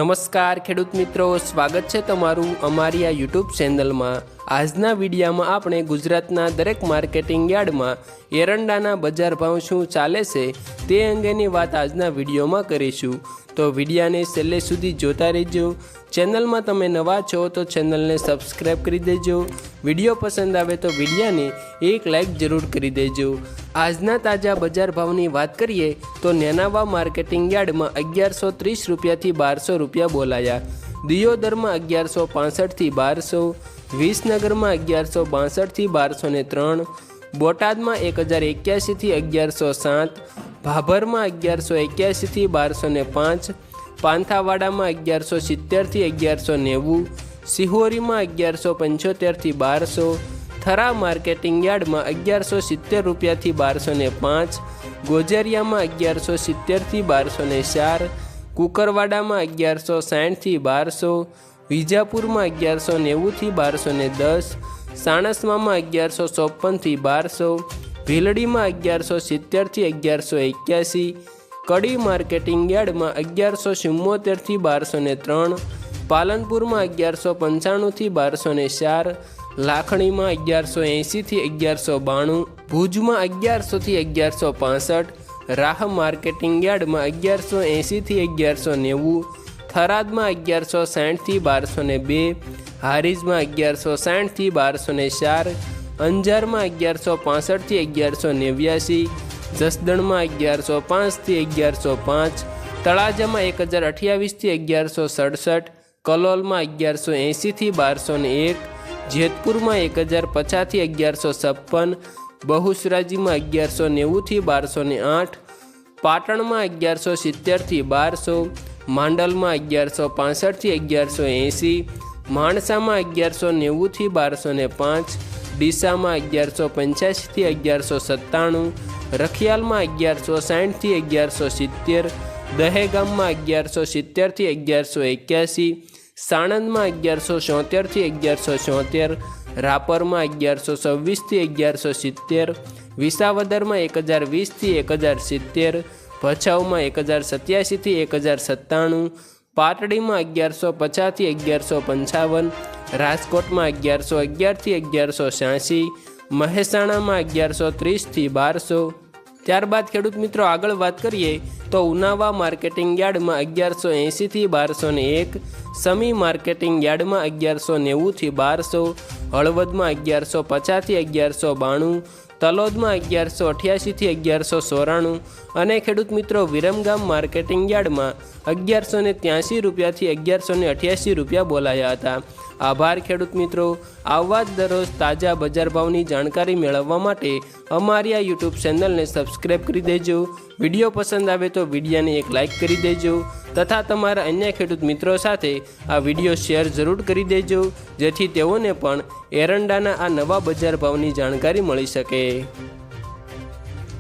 નમસ્કાર ખેડૂત મિત્રો, સ્વાગત છે તમારું અમારી આ યુટ્યુબ ચેનલમાં। આજના વિડીયોમાં આપણે ગુજરાતના દરેક માર્કેટિંગ યાર્ડમાં એરંડાના બજાર ભાવ શું ચાલે છે તે અંગેની વાત આજના વિડીયોમાં કરીશું। તો વિડીયોને છેલ્લે સુધી જોતા રહેજો। ચેનલમાં તમે નવા છો તો ચેનલને સબસ્ક્રાઈબ કરી દેજો। વિડીયો પસંદ આવે તો વિડીયોને એક લાઈક જરૂર કરી દેજો। આજના તાજા બજાર ભાવની વાત કરીએ તો નેનાવા માર્કેટિંગ યાર્ડમાં 1130 રૂપિયાથી 1200 રૂપિયા બોલાયા। દિયોદરમાં 1165થી 1200, વિસનગરમાં 1162થી 1203, બોટાદમાં 1081થી 1107, ભાભરમાં 1181થી 1205, પાંથાવાડામાં 1170થી 1190, સિહોરીમાં 1175થી 1200, થરા માર્કેટિંગ યાર્ડમાં 1170 રૂપિયાથી 1205, ગોજરિયામાં 1170થી 1204, કુકરવાડામાં 1160થી 1200, વિજાપુરમાં 1190થી 1210, સાણસમામાં 1154થી 1200, ભીલડીમાં 1170થી 1181, કડી માર્કેટિંગ યાર્ડમાં 1174થી 1203, પાલનપુરમાં 1195થી 1204, લાખણીમાં 1180થી 1192, ભુજમાં 1100થી 1165, રાહ માર્કેટિંગ યાર્ડમાં 1180થી 1190, થરાદમાં 1160થી 1202, હારીજમાં 1160થી 1204, અંજારમાં 1165થી 1189, જસદણમાં 1105થી 1105, તળાજામાં 1028થી 1167, કલોલમાં 1180થી 1201, જેતપુરમાં 1050થી 1156, બહુચરાજીમાં 1190થી 1208, પાટણમાં 1170થી 1200, માંડલમાં 1165થી 1180, માણસામાં 1190થી 1205, ડીસામાં 1185થી 1197, રખિયાલમાં 1160થી 1170, દહેગામમાં 1170થી 1181, સાણંદમાં 1174થી 1174, રાપરમાં 1126થી 1170, વિસાવદરમાં 1020થી 1070, ભચાઉમાં 1087થી 1097, પાટડીમાં 1150થી 1155, રાજકોટમાં 1111થી 1186, મહેસાણામાં 1130થી 1200। ત્યારબાદ ખેડૂત મિત્રો આગળ વાત કરીએ તો ઉનાવા માર્કેટિંગ યાર્ડમાં 1180થી 1201, સમી માર્કેટિંગ યાર્ડમાં 1190થી 1200, હળવદમાં 1150થી 1192, તલોદમાં 1188થી 1194 અને ખેડૂત મિત્રો વિરમગામ માર્કેટિંગ યાર્ડમાં 1183 રૂપિયાથી 1188 રૂપિયા બોલાયા હતા। આભાર ખેડૂત મિત્રો। આવા જ દરરોજ તાજા બજાર ભાવની જાણકારી મેળવવા માટે અમારી આ યુટ્યુબ ચેનલને સબસ્ક્રાઈબ કરી દેજો। વિડીયો પસંદ આવે તો વિડીયોને એક લાઈક કરી દેજો તથા તમારા અન્ય ખેડૂત મિત્રો સાથે આ વિડીયો શેર જરૂર કરી દેજો જેથી તેઓને પણ એરંડાના આ નવા બજાર ભાવની જાણકારી મળી શકે।